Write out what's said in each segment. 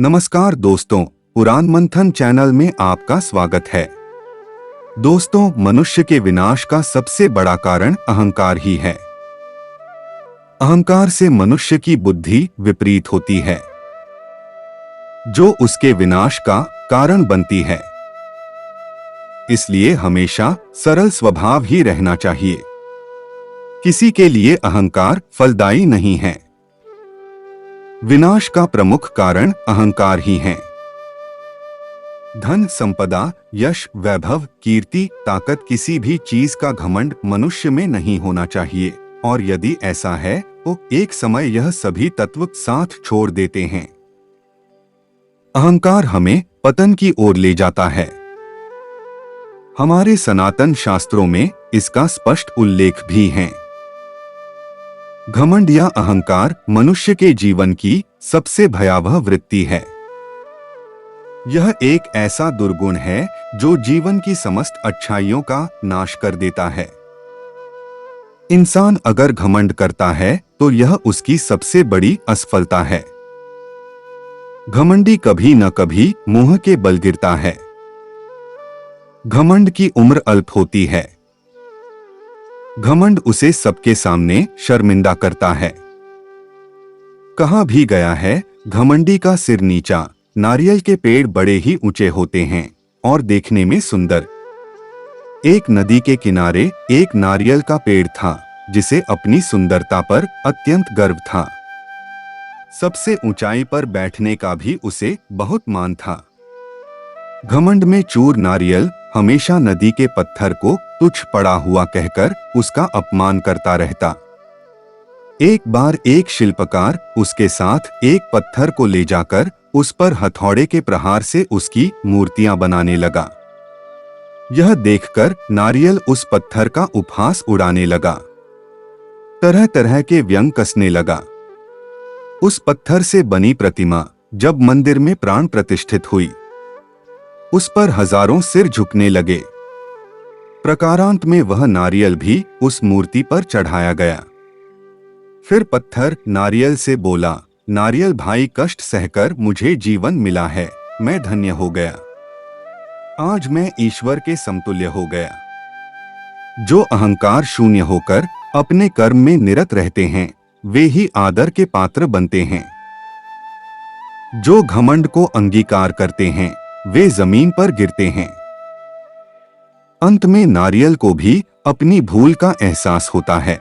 नमस्कार दोस्तों, पुराण मंथन चैनल में आपका स्वागत है। दोस्तों, मनुष्य के विनाश का सबसे बड़ा कारण अहंकार ही है। अहंकार से मनुष्य की बुद्धि विपरीत होती है, जो उसके विनाश का कारण बनती है। इसलिए हमेशा सरल स्वभाव ही रहना चाहिए। किसी के लिए अहंकार फलदायी नहीं है। विनाश का प्रमुख कारण अहंकार ही है। धन, संपदा, यश, वैभव, कीर्ति, ताकत, किसी भी चीज का घमंड मनुष्य में नहीं होना चाहिए, और यदि ऐसा है तो एक समय यह सभी तत्व साथ छोड़ देते हैं। अहंकार हमें पतन की ओर ले जाता है। हमारे सनातन शास्त्रों में इसका स्पष्ट उल्लेख भी है। घमंड या अहंकार मनुष्य के जीवन की सबसे भयावह वृत्ति है। यह एक ऐसा दुर्गुण है जो जीवन की समस्त अच्छाइयों का नाश कर देता है। इंसान अगर घमंड करता है तो यह उसकी सबसे बड़ी असफलता है। घमंडी कभी न कभी मोह के बल गिरता है। घमंड की उम्र अल्प होती है। घमंड उसे सबके सामने शर्मिंदा करता है। कहा भी गया है, घमंडी का सिर नीचा, नारियल के पेड़ बड़े ही ऊंचे होते हैं और देखने में सुंदर। एक नदी के किनारे एक नारियल का पेड़ था, जिसे अपनी सुंदरता पर अत्यंत गर्व था। सबसे ऊंचाई पर बैठने का भी उसे बहुत मान था। घमंड में चूर नारियल हमेशा नदी के पत्थर को तुच्छ पड़ा हुआ कहकर उसका अपमान करता रहता। एक बार एक शिल्पकार उसके साथ एक पत्थर को ले जाकर उस पर हथौड़े के प्रहार से उसकी मूर्तियां बनाने लगा। यह देखकर नारियल उस पत्थर का उपहास उड़ाने लगा, तरह तरह के व्यंग कसने लगा। उस पत्थर से बनी प्रतिमा जब मंदिर में प्राण प्रतिष्ठित हुई, उस पर हजारों सिर झुकने लगे। प्रकारांत में वह नारियल भी उस मूर्ति पर चढ़ाया गया। फिर पत्थर नारियल से बोला, नारियल भाई, कष्ट सहकर मुझे जीवन मिला है, मैं धन्य हो गया। आज मैं ईश्वर के समतुल्य हो गया। जो अहंकार शून्य होकर अपने कर्म में निरत रहते हैं, वे ही आदर के पात्र बनते हैं। जो घमंड को अंगीकार करते हैं, वे जमीन पर गिरते हैं। अंत में नारियल को भी अपनी भूल का एहसास होता है।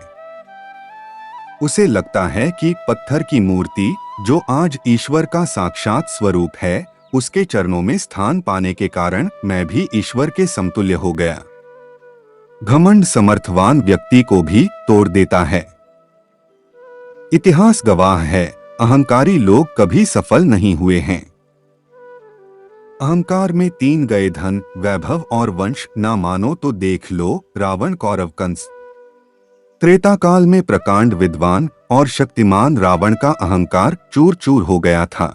उसे लगता है कि पत्थर की मूर्ति, जो आज ईश्वर का साक्षात स्वरूप है, उसके चरणों में स्थान पाने के कारण मैं भी ईश्वर के समतुल्य हो गया। घमंड समर्थवान व्यक्ति को भी तोड़ देता है। इतिहास गवाह है, अहंकारी लोग कभी सफल नहीं हुए हैं। अहंकार में 3 गए धन, वैभव और वंश, ना मानो तो देख लो रावण, कौरव, कंस। त्रेता काल में प्रकांड विद्वान और शक्तिमान रावण का अहंकार चूर चूर हो गया था।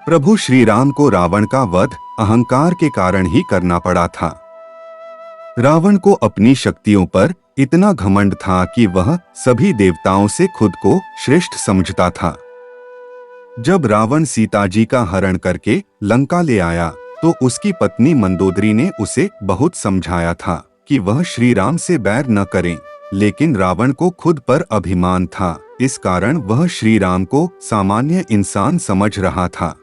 प्रभु श्री राम को रावण का वध अहंकार के कारण ही करना पड़ा था। रावण को अपनी शक्तियों पर इतना घमंड था कि वह सभी देवताओं से खुद को श्रेष्ठ समझता था। जब रावण सीता जी का हरण करके लंका ले आया तो उसकी पत्नी मंदोदरी ने उसे बहुत समझाया था कि वह श्री राम से बैर न करें, लेकिन रावण को खुद पर अभिमान था, इस कारण वह श्री राम को सामान्य इंसान समझ रहा था।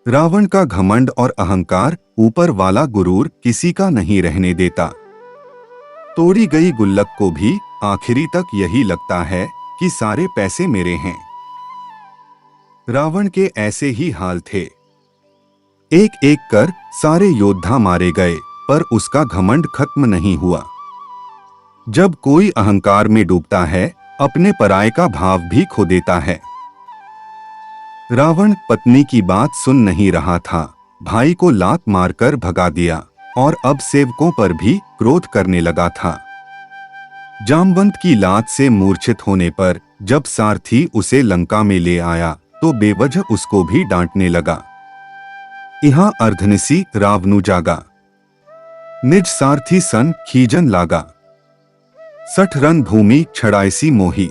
रावण का घमंड और अहंकार ऊपर वाला गुरूर किसी का नहीं रहने देता। तोड़ी गई गुल्लक को भी आखिरी तक यही लगता है कि सारे पैसे मेरे हैं। रावण के ऐसे ही हाल थे। एक एक कर सारे योद्धा मारे गए, पर उसका घमंड खत्म नहीं हुआ। जब कोई अहंकार में डूबता है, अपने पराये का भाव भी खो देता है। रावण पत्नी की बात सुन नहीं रहा था, भाई को लात मारकर भगा दिया और अब सेवकों पर भी क्रोध करने लगा था। जामवंत की लात से मूर्छित होने पर जब सारथी उसे लंका में ले आया तो बेवजह उसको भी डांटने लगा। यहाँ अर्धनिसी रावणु जागा, निज सारथी सन खीजन लागा। 60 रन भूमि छड़ाईसी मोही,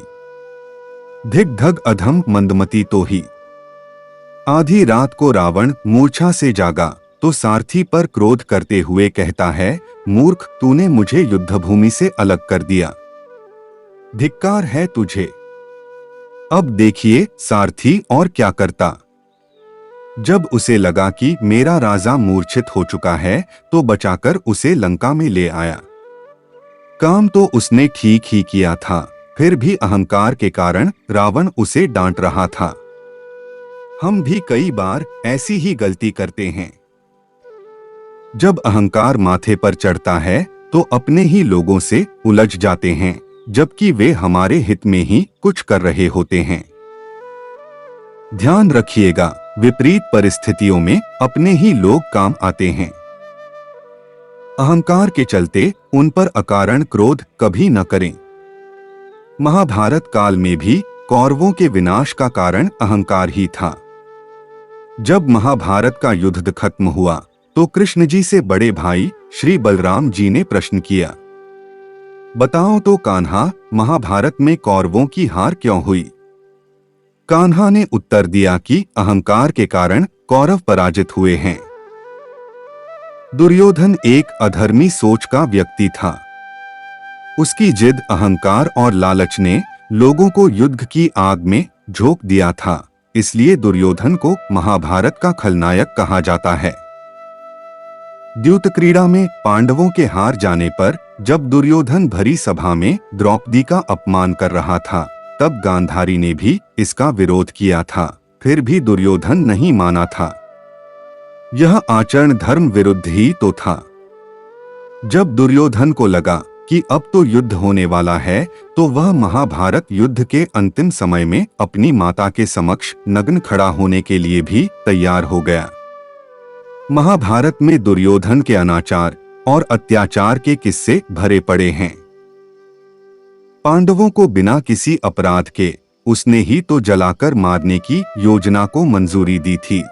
धिक धग अधम मंदमती तोही। आधी रात को रावण मूर्छा से जागा तो सारथी पर क्रोध करते हुए कहता है, मूर्ख, तूने मुझे युद्धभूमि से अलग कर दिया, धिक्कार है तुझे। अब देखिए सारथी और क्या करता। जब उसे लगा कि मेरा राजा मूर्छित हो चुका है तो बचाकर उसे लंका में ले आया। काम तो उसने ठीक ही किया था, फिर भी अहंकार के कारण रावण उसे डांट रहा था। हम भी कई बार ऐसी ही गलती करते हैं। जब अहंकार माथे पर चढ़ता है तो अपने ही लोगों से उलझ जाते हैं, जबकि वे हमारे हित में ही कुछ कर रहे होते हैं। ध्यान रखिएगा, विपरीत परिस्थितियों में अपने ही लोग काम आते हैं। अहंकार के चलते उन पर अकारण क्रोध कभी न करें। महाभारत काल में भी कौरवों के विनाश का कारण अहंकार ही था। जब महाभारत का युद्ध खत्म हुआ तो कृष्ण जी से बड़े भाई श्री बलराम जी ने प्रश्न किया, बताओ तो कान्हा, महाभारत में कौरवों की हार क्यों हुई? कान्हा ने उत्तर दिया कि अहंकार के कारण कौरव पराजित हुए हैं। दुर्योधन एक अधर्मी सोच का व्यक्ति था। उसकी जिद, अहंकार और लालच ने लोगों को युद्ध की आग में झोंक दिया था, इसलिए दुर्योधन को महाभारत का खलनायक कहा जाता है। द्यूत क्रीड़ा में पांडवों के हार जाने पर जब दुर्योधन भरी सभा में द्रौपदी का अपमान कर रहा था, तब गांधारी ने भी इसका विरोध किया था, फिर भी दुर्योधन नहीं माना था। यह आचरण धर्म विरुद्ध ही तो था। जब दुर्योधन को लगा कि अब तो युद्ध होने वाला है, तो वह महाभारत युद्ध के अंतिम समय में अपनी माता के समक्ष नग्न खड़ा होने के लिए भी तैयार हो गया। महाभारत में दुर्योधन के अनाचार और अत्याचार के किस्से भरे पड़े हैं। पांडवों को बिना किसी अपराध के उसने ही तो जलाकर मारने की योजना को मंजूरी दी थी।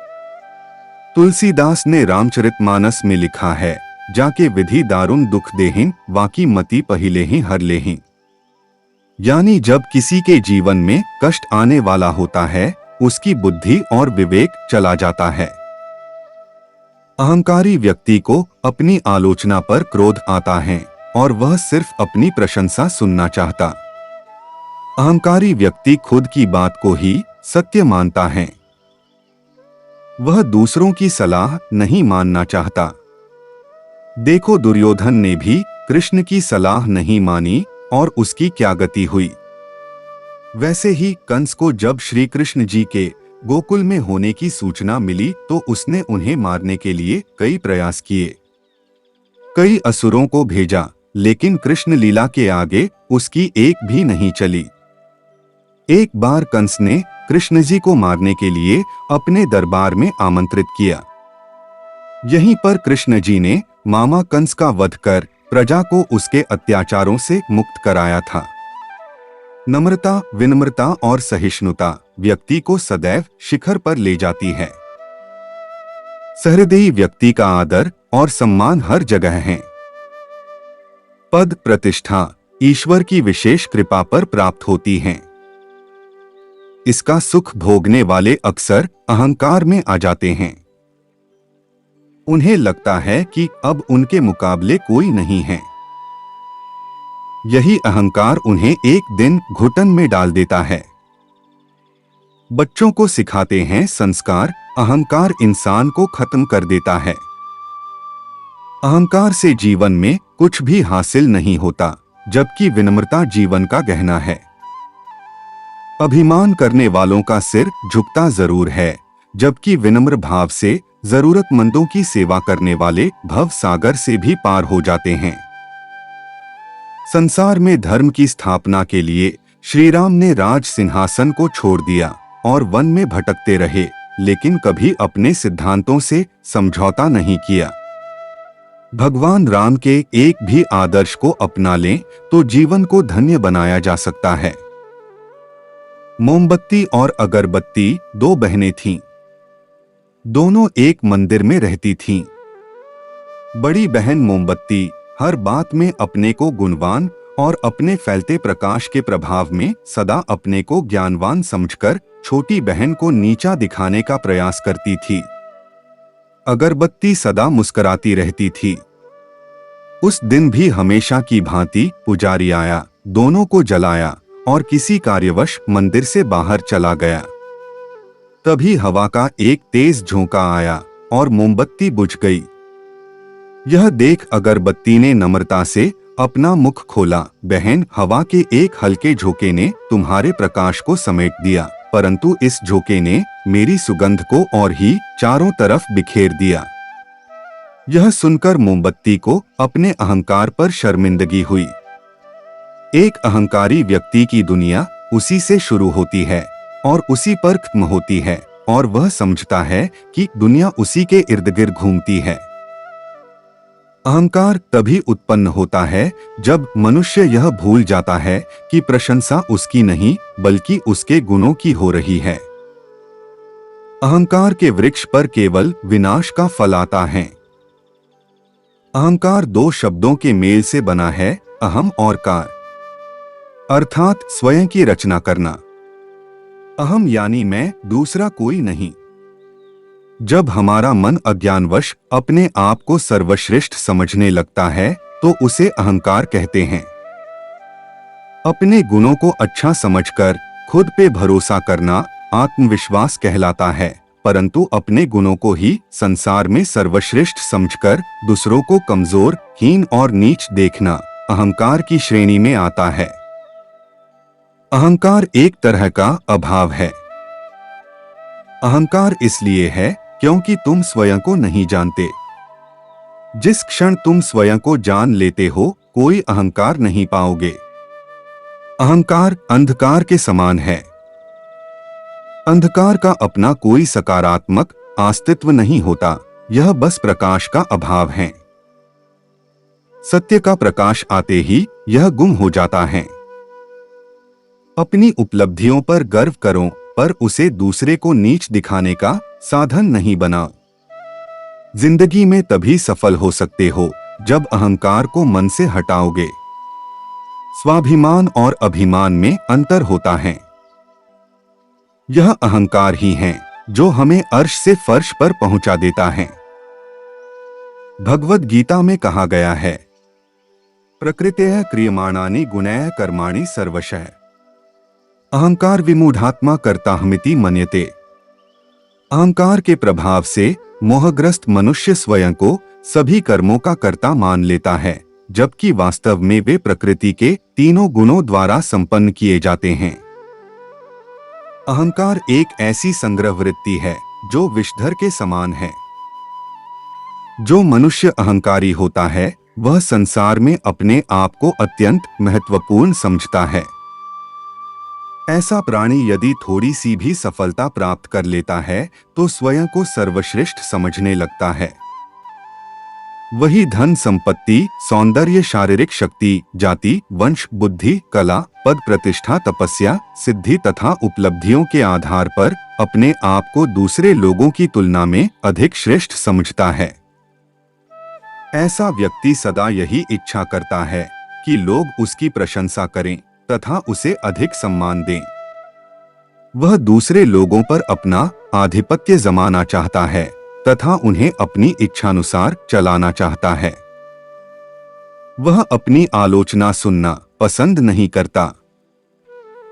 तुलसीदास ने रामचरितमानस में लिखा है, जाके विधि दारुण दुख देहिं, वाकी मति पहिले ही हर लेहिं। यानी जब किसी के जीवन में कष्ट आने वाला होता है, उसकी बुद्धि और विवेक चला जाता है। अहंकारी व्यक्ति को अपनी आलोचना पर क्रोध आता है और वह सिर्फ अपनी प्रशंसा सुनना चाहता। अहंकारी व्यक्ति खुद की बात को ही सत्य मानता है। वह दूसरों की सलाह नहीं मानना चाहता। देखो, दुर्योधन ने भी कृष्ण की सलाह नहीं मानी और उसकी क्या गति हुई। वैसे ही कंस को जब श्री कृष्ण जी के गोकुल में होने की सूचना मिली तो उसने उन्हें मारने के लिए कई प्रयास किए। कई असुरों को भेजा, लेकिन कृष्ण लीला के आगे उसकी एक भी नहीं चली। एक बार कंस ने कृष्ण जी को मारने के लिए अपने दरबार में आमंत्रित किया। यहीं पर कृष्ण जी ने मामा कंस का वध कर प्रजा को उसके अत्याचारों से मुक्त कराया था। नम्रता, विनम्रता और सहिष्णुता व्यक्ति को सदैव शिखर पर ले जाती है। सहृदयी व्यक्ति का आदर और सम्मान हर जगह है। पद, प्रतिष्ठा ईश्वर की विशेष कृपा पर प्राप्त होती हैं। इसका सुख भोगने वाले अक्सर अहंकार में आ जाते हैं। उन्हें लगता है कि अब उनके मुकाबले कोई नहीं है। यही अहंकार उन्हें एक दिन घुटन में डाल देता है। बच्चों को सिखाते हैं संस्कार, अहंकार इंसान को खत्म कर देता है। अहंकार से जीवन में कुछ भी हासिल नहीं होता, जबकि विनम्रता जीवन का गहना है। अभिमान करने वालों का सिर झुकता जरूर है, जबकि विनम्र भाव से जरूरतमंदों की सेवा करने वाले भव सागर से भी पार हो जाते हैं। संसार में धर्म की स्थापना के लिए श्री राम ने राज सिंहासन को छोड़ दिया और वन में भटकते रहे, लेकिन कभी अपने सिद्धांतों से समझौता नहीं किया। भगवान राम के एक भी आदर्श को अपना लें तो जीवन को धन्य बनाया जा सकता है। मोमबत्ती और अगरबत्ती दो बहनें थीं। दोनों एक मंदिर में रहती थीं। बड़ी बहन मोमबत्ती हर बात में अपने को गुणवान और अपने फैलते प्रकाश के प्रभाव में सदा अपने को ज्ञानवान समझकर छोटी बहन को नीचा दिखाने का प्रयास करती थी। अगरबत्ती सदा मुस्कुराती रहती थी। उस दिन भी हमेशा की भांति पुजारी आया, दोनों को जलाया और किसी कार्यवश मंदिर से बाहर चला गया। तभी हवा का एक तेज झोंका आया और मोमबत्ती बुझ गई। यह देख अगरबत्ती ने नम्रता से अपना मुख खोला। बहन, हवा के एक हल्के झोंके ने तुम्हारे प्रकाश को समेट दिया, परंतु इस झोंके ने मेरी सुगंध को और ही चारों तरफ बिखेर दिया। यह सुनकर मोमबत्ती को अपने अहंकार पर शर्मिंदगी हुई। एक अहंकारी व्यक्ति की दुनिया उसी से शुरू होती है और उसी पर खत्म होती है, और वह समझता है कि दुनिया उसी के इर्द गिर्द घूमती है। अहंकार तभी उत्पन्न होता है जब मनुष्य यह भूल जाता है कि प्रशंसा उसकी नहीं बल्कि उसके गुणों की हो रही है। अहंकार के वृक्ष पर केवल विनाश का फल आता है। अहंकार दो शब्दों के मेल से बना है, अहम और कार, अर्थात स्वयं की रचना करना। अहम यानी मैं, दूसरा कोई नहीं। जब हमारा मन अज्ञानवश अपने आप को सर्वश्रेष्ठ समझने लगता है तो उसे अहंकार कहते हैं। अपने गुणों को अच्छा समझकर खुद पे भरोसा करना आत्मविश्वास कहलाता है, परंतु अपने गुणों को ही संसार में सर्वश्रेष्ठ समझकर दूसरों को कमजोर, हीन और नीच देखना अहंकार की श्रेणी में आता है। अहंकार एक तरह का अभाव है। अहंकार इसलिए है क्योंकि तुम स्वयं को नहीं जानते। जिस क्षण तुम स्वयं को जान लेते हो, कोई अहंकार नहीं पाओगे। अहंकार अंधकार के समान है। अंधकार का अपना कोई सकारात्मक अस्तित्व नहीं होता, यह बस प्रकाश का अभाव है। सत्य का प्रकाश आते ही यह गुम हो जाता है। अपनी उपलब्धियों पर गर्व करो, पर उसे दूसरे को नीच दिखाने का साधन नहीं बना। जिंदगी में तभी सफल हो सकते हो जब अहंकार को मन से हटाओगे। स्वाभिमान और अभिमान में अंतर होता है। यह अहंकार ही है जो हमें अर्श से फर्श पर पहुंचा देता है। भगवद गीता में कहा गया है, प्रकृतेः क्रियमाणानि गुणैः कर्माणि सर्वशः अहंकार विमूढ़ात्मा कर्ताहमिति मन्यते। अहंकार के प्रभाव से मोहग्रस्त मनुष्य स्वयं को सभी कर्मों का कर्ता मान लेता है, जबकि वास्तव में वे प्रकृति के तीनों गुणों द्वारा संपन्न किए जाते हैं। अहंकार एक ऐसी संग्रह वृत्ति है जो विषधर के समान है। जो मनुष्य अहंकारी होता है वह संसार में अपने आप को अत्यंत महत्वपूर्ण समझता है। ऐसा प्राणी यदि थोड़ी सी भी सफलता प्राप्त कर लेता है तो स्वयं को सर्वश्रेष्ठ समझने लगता है। वही धन, संपत्ति, सौंदर्य, शारीरिक शक्ति, जाति, वंश, बुद्धि, कला, पद, प्रतिष्ठा, तपस्या, सिद्धि तथा उपलब्धियों के आधार पर अपने आप को दूसरे लोगों की तुलना में अधिक श्रेष्ठ समझता है। ऐसा व्यक्ति सदा यही इच्छा करता है कि लोग उसकी प्रशंसा करें तथा उसे अधिक सम्मान दें। वह दूसरे लोगों पर अपना आधिपत्य जमाना चाहता है तथा उन्हें अपनी इच्छानुसार चलाना चाहता है। वह अपनी आलोचना सुनना पसंद नहीं करता।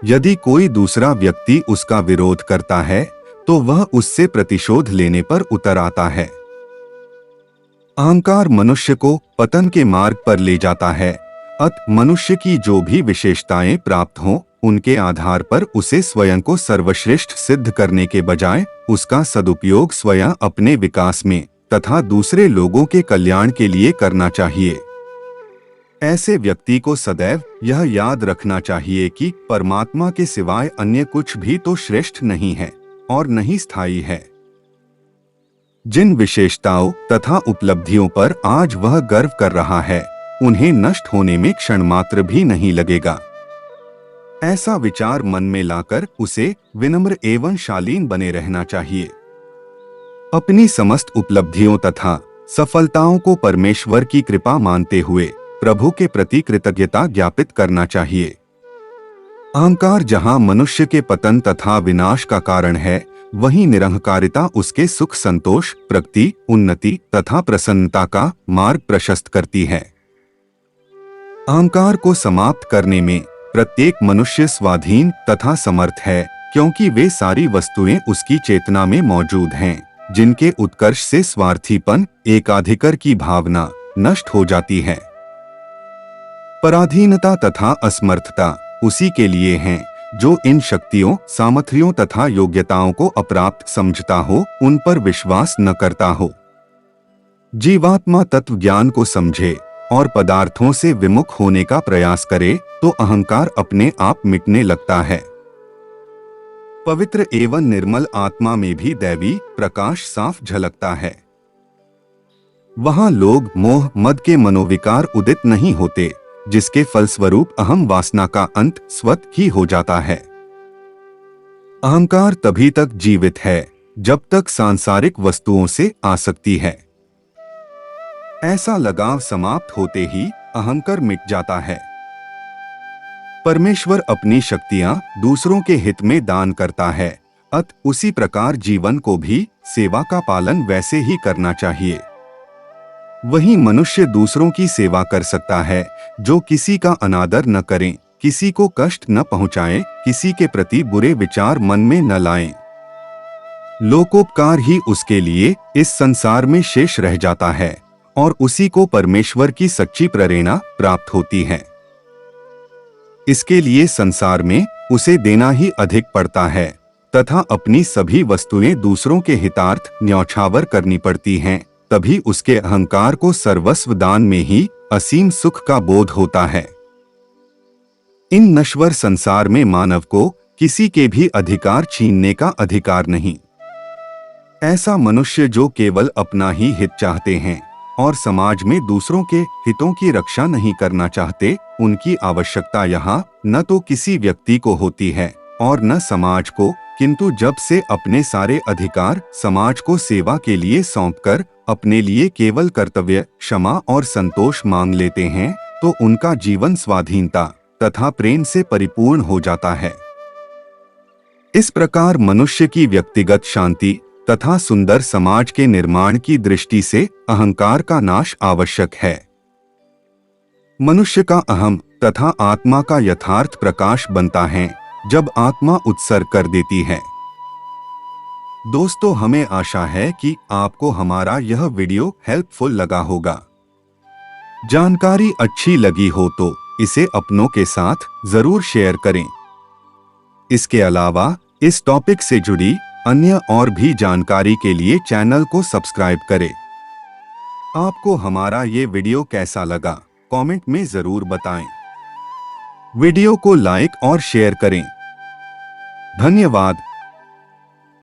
यदि कोई दूसरा व्यक्ति उसका विरोध करता है तो वह उससे प्रतिशोध लेने पर उतर आता है। अहंकार मनुष्य को पतन के मार्ग पर ले जाता है। मनुष्य की जो भी विशेषताएं प्राप्त हों, उनके आधार पर उसे स्वयं को सर्वश्रेष्ठ सिद्ध करने के बजाय उसका सदुपयोग स्वयं अपने विकास में तथा दूसरे लोगों के कल्याण के लिए करना चाहिए। ऐसे व्यक्ति को सदैव यह याद रखना चाहिए कि परमात्मा के सिवाय अन्य कुछ भी तो श्रेष्ठ नहीं है और नहीं स्थायी है। जिन विशेषताओं तथा उपलब्धियों पर आज वह गर्व कर रहा है, उन्हें नष्ट होने में क्षण मात्र भी नहीं लगेगा। ऐसा विचार मन में लाकर उसे विनम्र एवं शालीन बने रहना चाहिए। अपनी समस्त उपलब्धियों तथा सफलताओं को परमेश्वर की कृपा मानते हुए प्रभु के प्रति कृतज्ञता ज्ञापित करना चाहिए। अहंकार जहां मनुष्य के पतन तथा विनाश का कारण है, वहीं निरहंकारिता उसके सुख, संतोष, प्रगति, उन्नति तथा प्रसन्नता का मार्ग प्रशस्त करती है। अहंकार को समाप्त करने में प्रत्येक मनुष्य स्वाधीन तथा समर्थ है, क्योंकि वे सारी वस्तुएं उसकी चेतना में मौजूद हैं, जिनके उत्कर्ष से स्वार्थीपन, एकाधिकार की भावना नष्ट हो जाती है। पराधीनता तथा असमर्थता उसी के लिए हैं जो इन शक्तियों, सामर्थ्यों तथा योग्यताओं को अप्राप्त समझता हो, उन पर विश्वास न करता हो। जीवात्मा तत्व ज्ञान को समझे और पदार्थों से विमुख होने का प्रयास करे तो अहंकार अपने आप मिटने लगता है। पवित्र एवं निर्मल आत्मा में भी दैवी प्रकाश साफ झलकता है। वहां लोग मोह, मद के मनोविकार उदित नहीं होते, जिसके फलस्वरूप अहम वासना का अंत स्वतः ही हो जाता है। अहंकार तभी तक जीवित है जब तक सांसारिक वस्तुओं से आसक्ति है। ऐसा लगाव समाप्त होते ही अहंकार मिट जाता है। परमेश्वर अपनी शक्तियां दूसरों के हित में दान करता है, अतः उसी प्रकार जीवन को भी सेवा का पालन वैसे ही करना चाहिए। वही मनुष्य दूसरों की सेवा कर सकता है जो किसी का अनादर न करें, किसी को कष्ट न पहुंचाएं, किसी के प्रति बुरे विचार मन में न लाएं। लोकोपकार ही उसके लिए इस संसार में शेष रह जाता है और उसी को परमेश्वर की सच्ची प्रेरणा प्राप्त होती है। इसके लिए संसार में उसे देना ही अधिक पड़ता है तथा अपनी सभी वस्तुएं दूसरों के हितार्थ न्यौछावर करनी पड़ती हैं, तभी उसके अहंकार को सर्वस्व दान में ही असीम सुख का बोध होता है। इन नश्वर संसार में मानव को किसी के भी अधिकार छीनने का अधिकार नहीं। ऐसा मनुष्य जो केवल अपना ही हित चाहते हैं और समाज में दूसरों के हितों की रक्षा नहीं करना चाहते, उनकी आवश्यकता यहाँ न तो किसी व्यक्ति को होती है और न समाज को, किंतु जब से अपने सारे अधिकार समाज को सेवा के लिए सौंपकर अपने लिए केवल कर्तव्य, क्षमा और संतोष मांग लेते हैं, तो उनका जीवन स्वाधीनता तथा प्रेम से परिपूर्ण हो जाता है। इस प्रकार मनुष्य की व्यक्तिगत शांति तथा सुंदर समाज के निर्माण की दृष्टि से अहंकार का नाश आवश्यक है। मनुष्य का अहम तथा आत्मा का यथार्थ प्रकाश बनता है जब आत्मा उत्सर्ग कर देती है। दोस्तों, हमें आशा है कि आपको हमारा यह वीडियो हेल्पफुल लगा होगा। जानकारी अच्छी लगी हो तो इसे अपनों के साथ जरूर शेयर करें। इसके अलावा इस टॉपिक से जुड़ी अन्य और भी जानकारी के लिए चैनल को सब्सक्राइब करें। आपको हमारा ये वीडियो कैसा लगा कमेंट में जरूर बताएं। वीडियो को लाइक और शेयर करें। धन्यवाद।